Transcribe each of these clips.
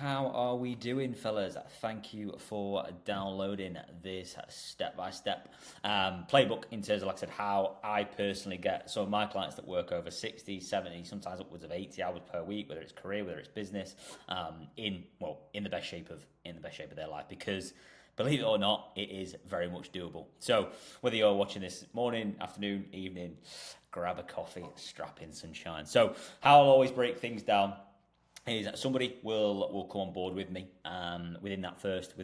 How are we doing, fellas? Thank you for downloading this step-by-step playbook in terms of, like I said, how I personally get some of my clients that work over 60, 70, sometimes upwards of 80 hours per week, whether it's career, whether it's business, in the best shape of their life. Because believe it or not, it is very much doable. So whether you're watching this morning, afternoon, evening, grab a coffee, strap in sunshine. So how I'll always break things down is that somebody will come on board with me within that first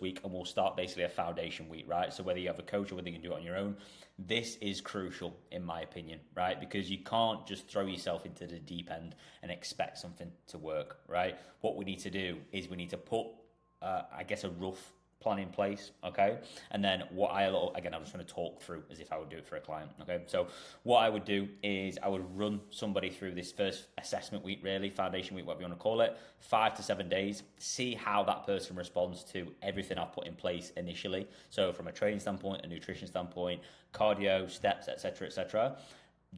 week, and we'll start basically a foundation week, right? So whether you have a coach or whether you can do it on your own, this is crucial in my opinion, right? Because you can't just throw yourself into the deep end and expect something to work, right? What we need to do is we need to put a rough plan in place, okay? And then I'm just going to talk through as if I would do it for a client, okay? So what I would do is I would run somebody through this first assessment week, really, foundation week, whatever you want to call it, 5 to 7 days, see how that person responds to everything I've put in place initially. So from a training standpoint, a nutrition standpoint, cardio, steps, etc., etc.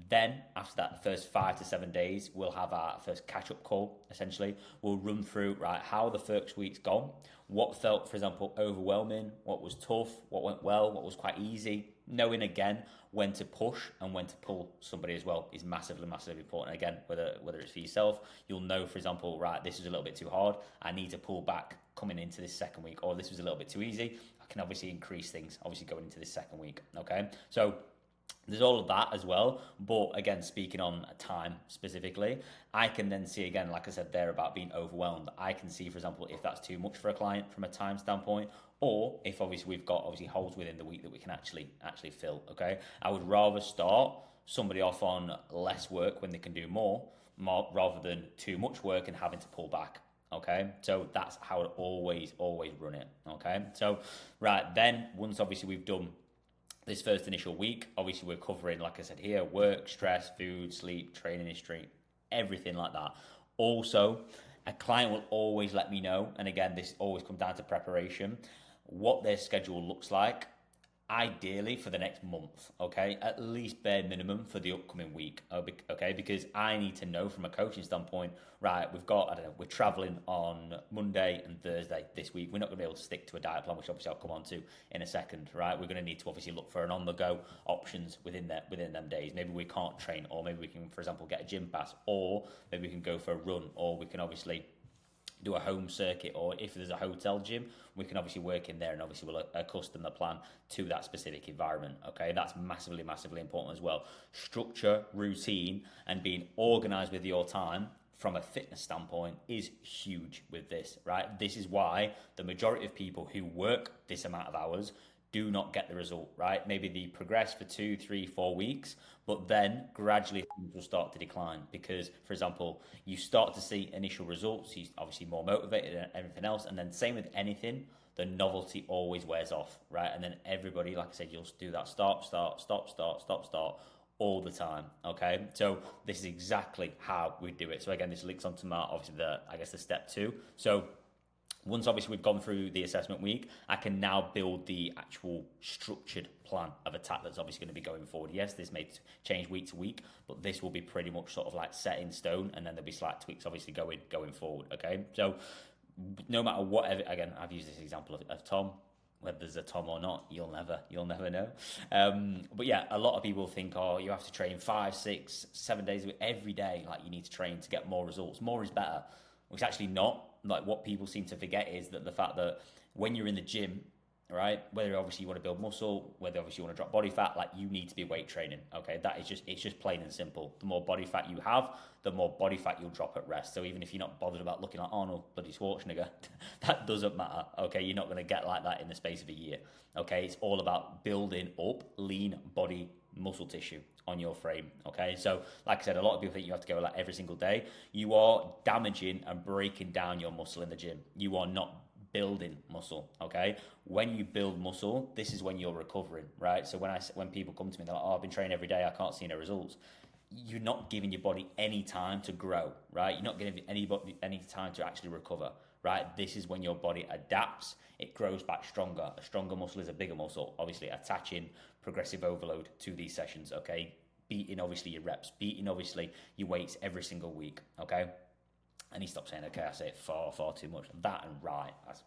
Then, after that, the first 5 to 7 days, we'll have our first catch-up call, essentially. We'll run through, right, how the first week's gone, what felt, for example, overwhelming, what was tough, what went well, what was quite easy. Knowing, again, when to push and when to pull somebody as well is massively, massively important. Again, whether it's for yourself, you'll know, for example, right, this is a little bit too hard. I need to pull back coming into this second week, or this was a little bit too easy. I can obviously increase things, obviously, going into this second week, okay? So there's all of that as well, but again, speaking on time specifically, I can then see, again, like I said there about being overwhelmed, I can see, for example, if that's too much for a client from a time standpoint, or if obviously we've got holes within the week that we can actually fill, okay? I would rather start somebody off on less work when they can do more rather than too much work and having to pull back. Okay, so that's how I always run it. Okay, so right then, once obviously we've done this first initial week, obviously we're covering, like I said here, work, stress, food, sleep, training history, everything like that. Also, a client will always let me know, and again, this always comes down to preparation, what their schedule looks like, ideally for the next month, okay? At least bare minimum for the upcoming week, okay? Because I need to know from a coaching standpoint, right, we're traveling on Monday and Thursday this week. We're not going to be able to stick to a diet plan, which obviously I'll come on to in a second, right? We're going to need to obviously look for an on-the-go options within them days. Maybe we can't train, or maybe we can, for example, get a gym pass, or maybe we can go for a run, or we can obviously do a home circuit, or if there's a hotel gym, we can obviously work in there, and obviously we'll accustom the plan to that specific environment, okay? That's massively, massively important as well. Structure, routine, and being organized with your time from a fitness standpoint is huge with this, right? This is why the majority of people who work this amount of hours do not get the result, right? Maybe they progress for 2, 3, 4 weeks, but then gradually things will start to decline because, for example, you start to see initial results, you're obviously more motivated and everything else, and then same with anything, the novelty always wears off, right? And then everybody, like I said, you'll do that start all the time, okay? So this is exactly how we do it. So again, this links onto my, obviously, the step 2. So once obviously we've gone through the assessment week, I can now build the actual structured plan of attack that's obviously going to be going forward. Yes, this may change week to week, but this will be pretty much sort of like set in stone, and then there'll be slight tweaks obviously going forward, okay? So no matter whatever, again, I've used this example of Tom. Whether there's a Tom or not, you'll never know. But yeah, a lot of people think, oh, you have to train 5, 6, 7 days a week, every day. Like you need to train to get more results. More is better, which actually not. Like what people seem to forget is that the fact that when you're in the gym, right, whether obviously you want to build muscle, whether obviously you want to drop body fat, like you need to be weight training, okay? It's just plain and simple. The more body fat you have, the more body fat you'll drop at rest. So even if you're not bothered about looking like Arnold bloody Schwarzenegger, that doesn't matter, okay? You're not going to get like that in the space of a year, okay? It's all about building up lean body muscle tissue on your frame, okay? So like I said, a lot of people think you have to go like every single day. You are damaging and breaking down your muscle in the gym. You are not building muscle, okay? When you build muscle, this is when you're recovering, right? So when people come to me, they're like, oh, I've been training every day, I can't see no results. You're not giving your body any time to grow, right? You're not giving anybody any time to actually recover, right? This is when your body adapts, it grows back stronger. A stronger muscle is a bigger muscle, obviously attaching progressive overload to these sessions, okay? Beating obviously your reps, beating obviously your weights every single week, okay? And he stopped saying, okay, I say it far too much. That and right. That's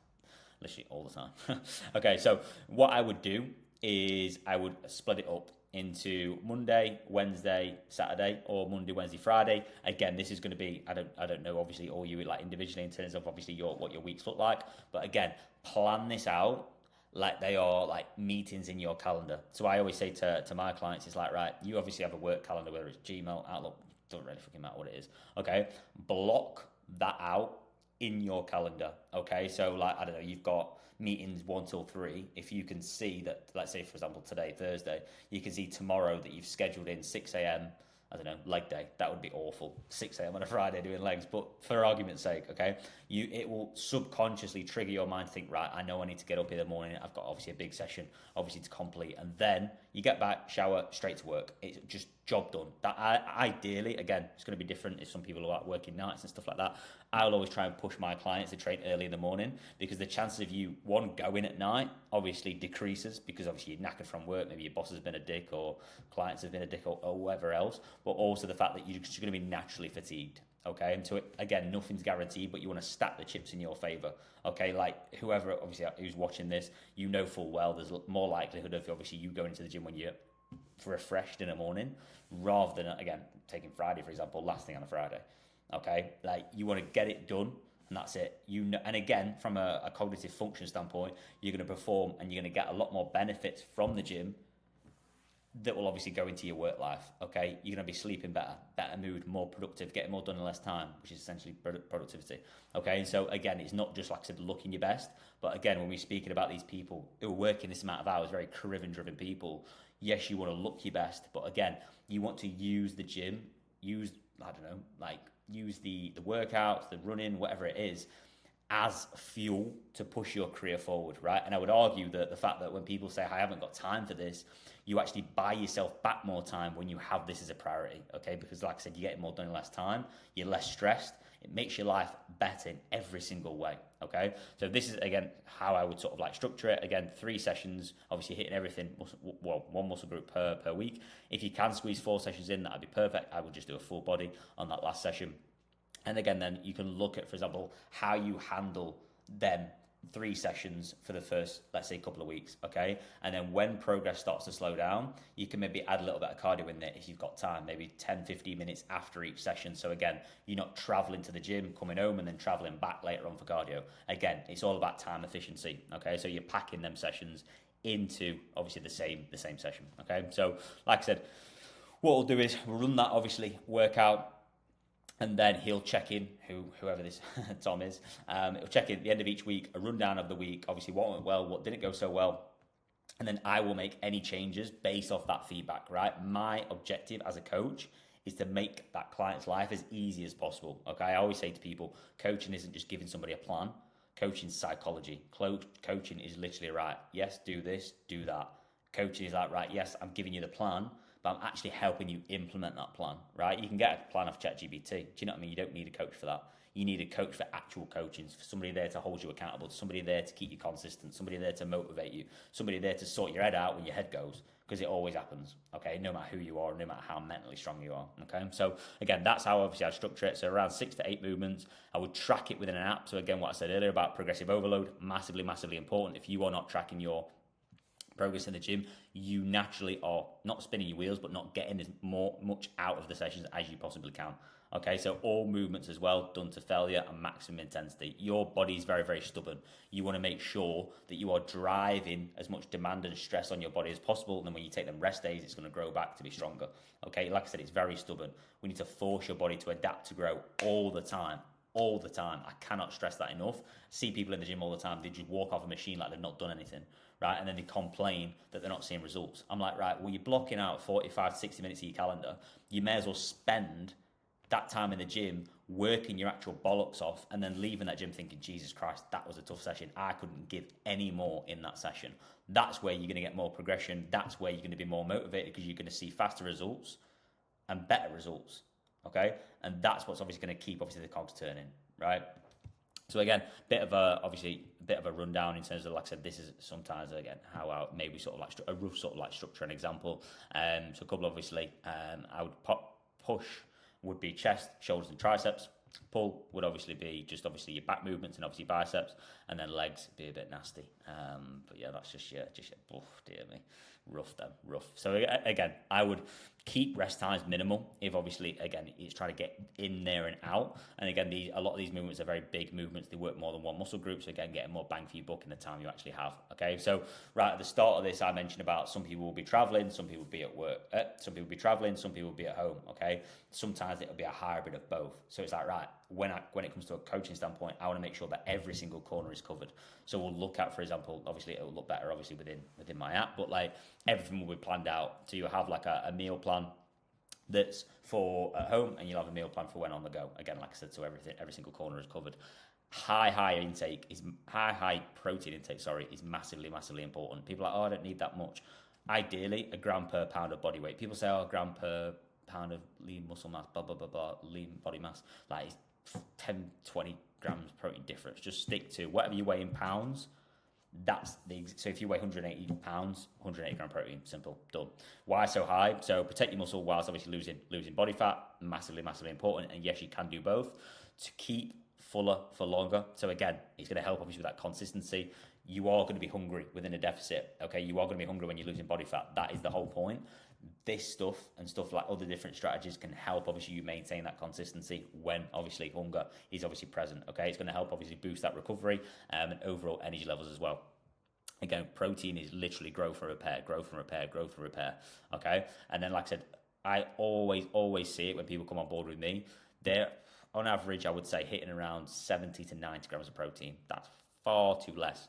literally all the time. Okay, so what I would do is I would split it up into Monday, Wednesday, Saturday, or Monday, Wednesday, Friday. Again, this is going to be, I don't know, obviously, all you like individually in terms of obviously what your weeks look like. But again, plan this out like they are like meetings in your calendar. So I always say to my clients, it's like, right, you obviously have a work calendar, whether it's Gmail, Outlook, doesn't really fucking matter what it is. Okay, block that out in your calendar. Okay, so like, I don't know, you've got meetings 1 till 3. If you can see that, let's say for example today, Thursday, you can see tomorrow that you've scheduled in 6 a.m. I don't know, leg day. That would be awful. 6 a.m. on a Friday doing legs. But for argument's sake, okay, it will subconsciously trigger your mind to think, right, I know I need to get up in the morning. I've got obviously a big session, obviously to complete. And then you get back, shower, straight to work. It's just job done. That ideally, again, it's going to be different if some people are working nights and stuff like that. I'll always try and push my clients to train early in the morning because the chances of you, one, going at night obviously decreases because obviously you're knackered from work, maybe your boss has been a dick or clients have been a dick or whatever else, but also the fact that you're just going to be naturally fatigued. Okay, and so again, nothing's guaranteed, but you want to stack the chips in your favor. Okay, like whoever obviously who's watching this, you know full well there's more likelihood of obviously you going to the gym when you're refreshed in the morning rather than, again, taking Friday for example, last thing on a Friday. Okay, like you want to get it done and that's it. You know, and again, from a cognitive function standpoint, you're going to perform and you're going to get a lot more benefits from the gym that will obviously go into your work life. Okay, you're going to be sleeping better mood, more productive, getting more done in less time, which is essentially productivity. Okay, and so again, it's not just like I said, looking your best, but again, when we're speaking about these people who are working this amount of hours, very career driven people, yes, you want to look your best, but again, you want to use the gym, use the workouts, the running, whatever it is, as fuel to push your career forward, right? And I would argue that the fact that when people say, I haven't got time for this, you actually buy yourself back more time when you have this as a priority, okay? Because like I said, you're getting more done in less time, you're less stressed, it makes your life better in every single way, okay? So this is, again, how I would sort of like structure it. Again, 3 sessions, obviously hitting everything, well, 1 muscle group per week. If you can squeeze 4 sessions in, that'd be perfect. I would just do a full body on that last session. And again, then you can look at, for example, how you handle them 3 sessions for the first, let's say, couple of weeks, okay? And then when progress starts to slow down, you can maybe add a little bit of cardio in there if you've got time, maybe 10, 15 minutes after each session. So again, you're not traveling to the gym, coming home, and then traveling back later on for cardio. Again, it's all about time efficiency, okay? So you're packing them sessions into, obviously, the same session, okay? So, like I said, what we'll do is we'll run that, obviously, workout, and then he'll check in, whoever this Tom is, he'll check in at the end of each week, a rundown of the week, obviously what went well, what didn't go so well, and then I will make any changes based off that feedback, right? My objective as a coach is to make that client's life as easy as possible, okay? I always say to people, coaching isn't just giving somebody a plan, coaching's psychology. Coaching is literally, right, yes, do this, do that. Coaching is like, right, yes, I'm giving you the plan, but I'm actually helping you implement that plan, right? You can get a plan off ChatGPT. Do you know what I mean? You don't need a coach for that. You need a coach for actual coaching, for somebody there to hold you accountable, somebody there to keep you consistent, somebody there to motivate you, somebody there to sort your head out when your head goes, because it always happens, okay? No matter who you are, no matter how mentally strong you are, okay? So again, that's how obviously I structure it. So around 6 to 8 movements. I would track it within an app. So again, what I said earlier about progressive overload, massively important. If you are not tracking your progress in the gym, you naturally are not spinning your wheels, but not getting as much out of the sessions as you possibly can. Okay, so all movements as well done to failure and maximum intensity. Your body is very, very stubborn. You want to make sure that you are driving as much demand and stress on your body as possible. And then when you take them rest days, it's going to grow back to be stronger. Okay, like I said, it's very stubborn. We need to force your body to adapt to grow all the time. All the time. I cannot stress that enough. I see people in the gym all the time. They just walk off a machine like they've not done anything, right? And then they complain that they're not seeing results. I'm like, right, well, you're blocking out 45, 60 minutes of your calendar. You may as well spend that time in the gym working your actual bollocks off and then leaving that gym thinking, Jesus Christ, that was a tough session. I couldn't give any more in that session. That's where you're going to get more progression. That's where you're going to be more motivated because you're going to see faster results and better results. Okay, and that's what's obviously going to keep the cogs turning, right? So again, bit of a rundown in terms of, like I said, this is sometimes again how I maybe sort of like a rough sort of like structure and example. So a couple obviously, I would push would be chest, shoulders, and triceps. Pull would obviously be just obviously your back movements and obviously biceps, and then legs be a bit nasty. But yeah, that's just your oh dear me, rough then, rough. So again, I would keep rest times minimal if obviously again it's trying to get in there and out. And again, a lot of these movements are very big movements. They work more than one muscle group, so again, getting more bang for your buck in the time you actually have. Okay, so right at the start of this, I mentioned about some people will be traveling, some people will be at work, some people will be traveling, some people will be at home. Okay, sometimes it'll be a hybrid of both. So it's like, right, when it comes to a coaching standpoint, I want to make sure that every single corner is covered. So we'll look at, for example, obviously it will look better obviously within my app, but like everything will be planned out. So you have like a meal plan that's for at home, and you'll have a meal plan for when on the go. Again, like I said, so every single corner is covered. High protein intake, is massively important. People are like, oh, I don't need that much. Ideally, a gram per pound of body weight. People say, oh, a gram per pound of lean muscle mass, blah, blah, blah, blah, lean body mass. Like, it's 10, 20 grams protein difference. Just stick to whatever you weigh in pounds. So if you weigh 180 pounds, 180 gram protein, simple, done. Why so high? So protect your muscle whilst obviously losing body fat, massively important. And yes, you can do both to keep fuller for longer. So again, it's going to help obviously with that consistency. You are going to be hungry within a deficit. Okay, you are going to be hungry when you're losing body fat. That is the whole point. This stuff and stuff like other different strategies can help obviously you maintain that consistency when obviously hunger is obviously present. Okay, it's going to help obviously boost that recovery and overall energy levels as well. Again, protein is literally growth and repair. Okay, and then like I said, I always see it when people come on board with me. They're on average, I would say, hitting around 70 to 90 grams of protein. That's far too less.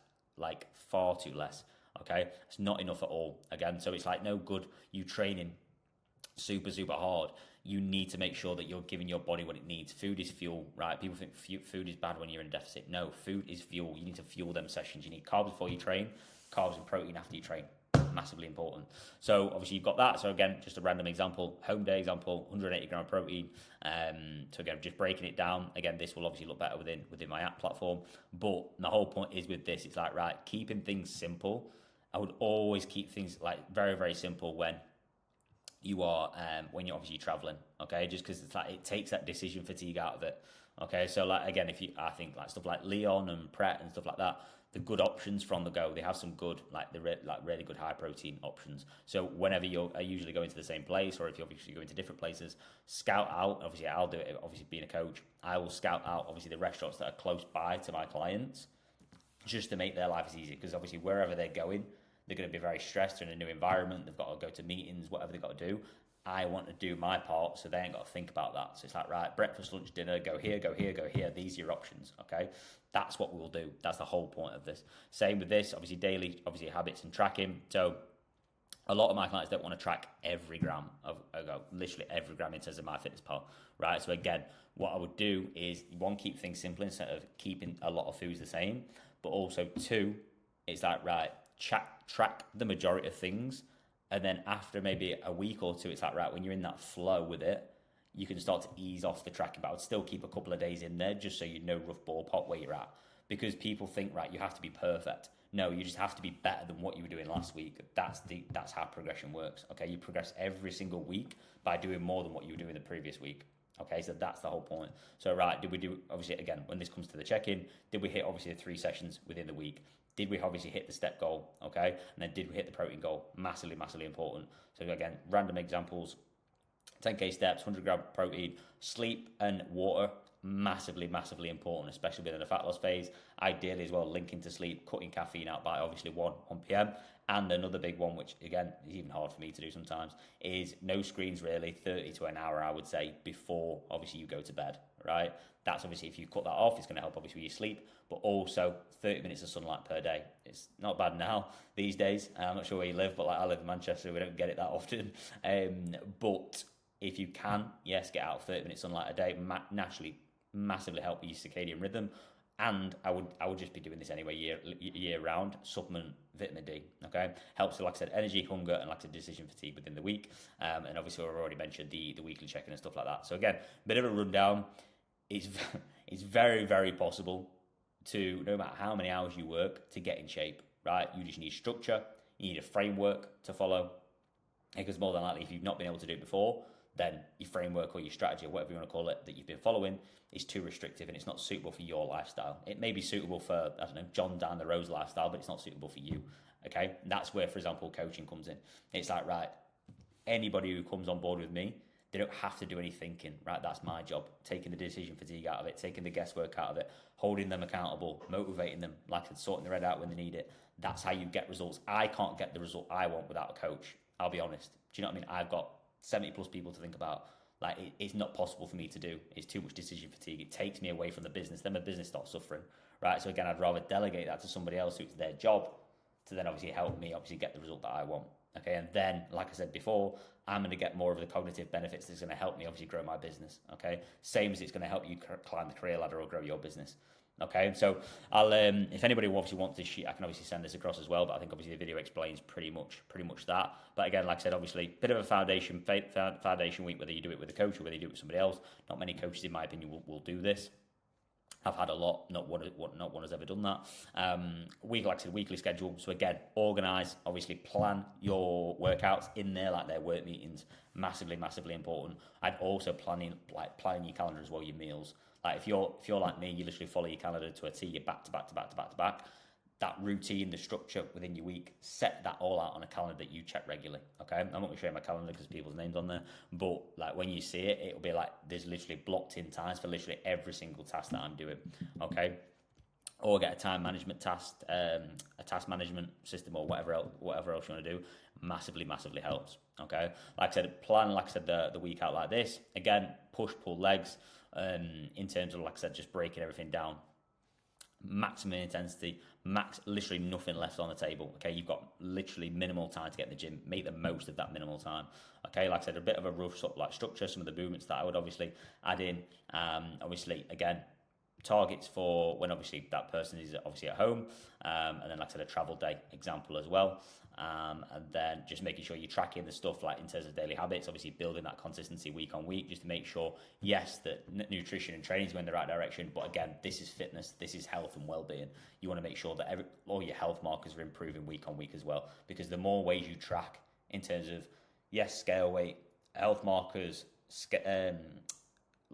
Okay, it's not enough at all. Again, so it's like no good you training super hard. You need to make sure that you're giving your body what it needs. Food is fuel, right? People think food is bad when you're in deficit. No, food is fuel. You need to fuel them sessions. You need carbs before you train, carbs and protein after you train. Massively important. So obviously you've got that. So again, just a random example, home day example, 180 gram of protein. So again, just breaking it down. Again, this will obviously look better within my app platform. But the whole point is with this, it's like, right, keeping things simple. I would always keep things like very simple when you are when you're obviously traveling. Okay, just because it's like it takes that decision fatigue out of it. Okay, so like again, I think like stuff like Leon and Pret and stuff like that, the good options from the go. They have some good really good high protein options. So whenever I usually go into the same place, or if you're obviously going to different places, scout out. Obviously, I'll do it. Obviously, being a coach, I will scout out obviously the restaurants that are close by to my clients, just to make their life as easy. Because obviously wherever they're going, they're going to be very stressed in a new environment. They've got to go to meetings, whatever they've got to do. I want to do my part so they ain't got to think about that. So it's like, right, breakfast, lunch, dinner, go here. These are your options, okay? That's what we'll do. That's the whole point of this. Same with this, obviously daily, obviously habits and tracking. So a lot of my clients don't want to track every gram literally every gram in terms of MyFitnessPal, right? So again, what I would do is one, keep things simple instead of keeping a lot of foods the same. But also two, it's like, right, track the majority of things, and then after maybe a week or two, it's like, right, when you're in that flow with it, you can start to ease off the tracking. But I would still keep a couple of days in there just so you know rough ballpark where you're at, because people think, right, you have to be perfect. No, you just have to be better than what you were doing last week. That's how progression works. Okay, you progress every single week by doing more than what you were doing the previous week. Okay, so that's the whole point. So right, did we do, obviously again, when this comes to the check-in, did we hit obviously the 3 sessions within the week? Did we obviously hit the step goal? Okay, and then did we hit the protein goal? Massively important. So again, random examples, 10k steps, 100 gram protein, sleep and water, massively important, especially within a fat loss phase. Ideally as well, linking to sleep, cutting caffeine out by obviously 1 p.m. And another big one, which again is even hard for me to do sometimes, is no screens really, 30 to an hour, I would say, before obviously you go to bed, right? That's obviously, if you cut that off, it's going to help obviously with your sleep, but also 30 minutes of sunlight per day. It's not bad now these days. I'm not sure where you live, but like I live in Manchester, we don't get it that often. But if you can, yes, get out 30 minutes sunlight a day, naturally massively help your circadian rhythm. And I would just be doing this anyway year round. Supplement vitamin D, okay? Helps with, like I said, energy, hunger, and like I said, decision fatigue within the week. And obviously I've already mentioned the weekly check-in and stuff like that. So again, bit of a rundown. It's very possible to, no matter how many hours you work, to get in shape, right? You just need structure, you need a framework to follow, because more than likely, if you've not been able to do it before, then your framework or your strategy or whatever you want to call it that you've been following is too restrictive and it's not suitable for your lifestyle. It may be suitable for, I don't know, John down the road's lifestyle, but it's not suitable for you. Okay, that's where, for example, coaching comes in. It's like, right, anybody who comes on board with me, they don't have to do any thinking, right? That's my job, taking the decision fatigue out of it, taking the guesswork out of it, holding them accountable, motivating them, like I said, sorting their head out when they need it. That's how you get results. I can't get the result I want without a coach. I'll be honest. Do you know what I mean? I've got 70 plus people to think about. Like, it's not possible for me to do. It's too much decision fatigue. It takes me away from the business. Then my business starts suffering, right? So again, I'd rather delegate that to somebody else who it's their job to then obviously help me obviously get the result that I want. Okay, and then, like I said before, I'm going to get more of the cognitive benefits that's going to help me obviously grow my business. Okay, same as it's going to help you climb the career ladder or grow your business. Okay, so I'll if anybody obviously wants this sheet, I can obviously send this across as well. But I think obviously the video explains pretty much that. But again, like I said, obviously bit of a foundation week, whether you do it with a coach or whether you do it with somebody else. Not many coaches, in my opinion, will do this. I've had a lot, not one has ever done that. Like I said, weekly schedule. So again, organise, obviously plan your workouts in there, like their work meetings. Massively, massively important. I'd also planning your calendar as well, your meals. Like if you're like me, you literally follow your calendar to a T, you're back to back to back to back to back. That routine, the structure within your week, set that all out on a calendar that you check regularly. Okay, I'm not going to show you my calendar because people's names on there, but like when you see it, it'll be like there's literally blocked in times for literally every single task that I'm doing. Okay, or get a time management task, a task management system, or whatever else you want to do. Massively helps. Okay, like I said, plan the week out like this. Again, push pull legs. In terms of, like I said, just breaking everything down. Maximum intensity, literally nothing left on the table. Okay, you've got literally minimal time to get in the gym. Make the most of that minimal time. Okay, like I said, a bit of a rough sort of like structure. Some of the movements that I would obviously add in. Obviously, again, targets for when obviously that person is obviously at home, and then like I said, a travel day example as well. And then just making sure you're tracking the stuff like in terms of daily habits, obviously building that consistency week on week, just to make sure, yes, that nutrition and training is going in the right direction. But again, this is fitness, this is health and well-being. You want to make sure that all your health markers are improving week on week as well, because the more ways you track in terms of, yes, scale weight, health markers,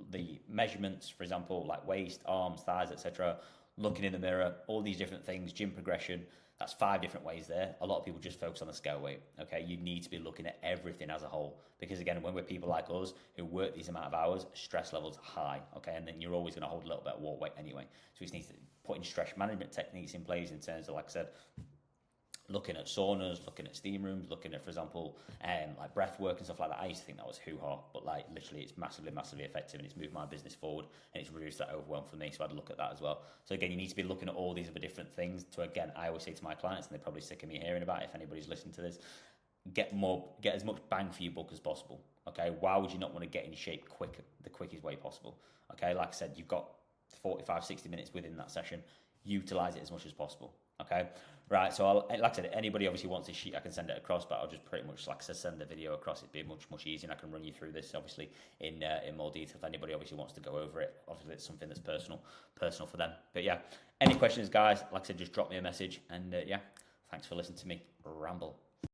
the measurements, for example, like waist, arms, thighs, etc., looking in the mirror, all these different things, gym progression, that's 5 different ways there. A lot of people just focus on the scale weight. Okay, you need to be looking at everything as a whole, because again, when we're people like us who work these amount of hours, stress levels high. Okay, and then you're always going to hold a little bit of water weight anyway. So we just need to put in stress management techniques in place in terms of, like I said, looking at saunas, looking at steam rooms, looking at, for example, like breath work and stuff like that. I used to think that was hoo-ha, but like literally it's massively effective, and it's moved my business forward, and it's reduced that overwhelm for me. So I'd look at that as well. So again, you need to be looking at all these other different things. So again, I always say to my clients, and they're probably sick of me hearing about it if anybody's listening to this, get as much bang for your buck as possible. Okay, why would you not want to get in shape the quickest way possible? Okay, like I said, you've got 45, 60 minutes within that session. Utilize it as much as possible. Okay, right. So like I said, anybody obviously wants this sheet, I can send it across, but I'll just pretty much, like I said, send the video across. It'd be much easier, and I can run you through this obviously in more detail. If anybody obviously wants to go over it, obviously it's something that's personal for them. But yeah, any questions, guys? Like I said, just drop me a message, and yeah, thanks for listening to me ramble.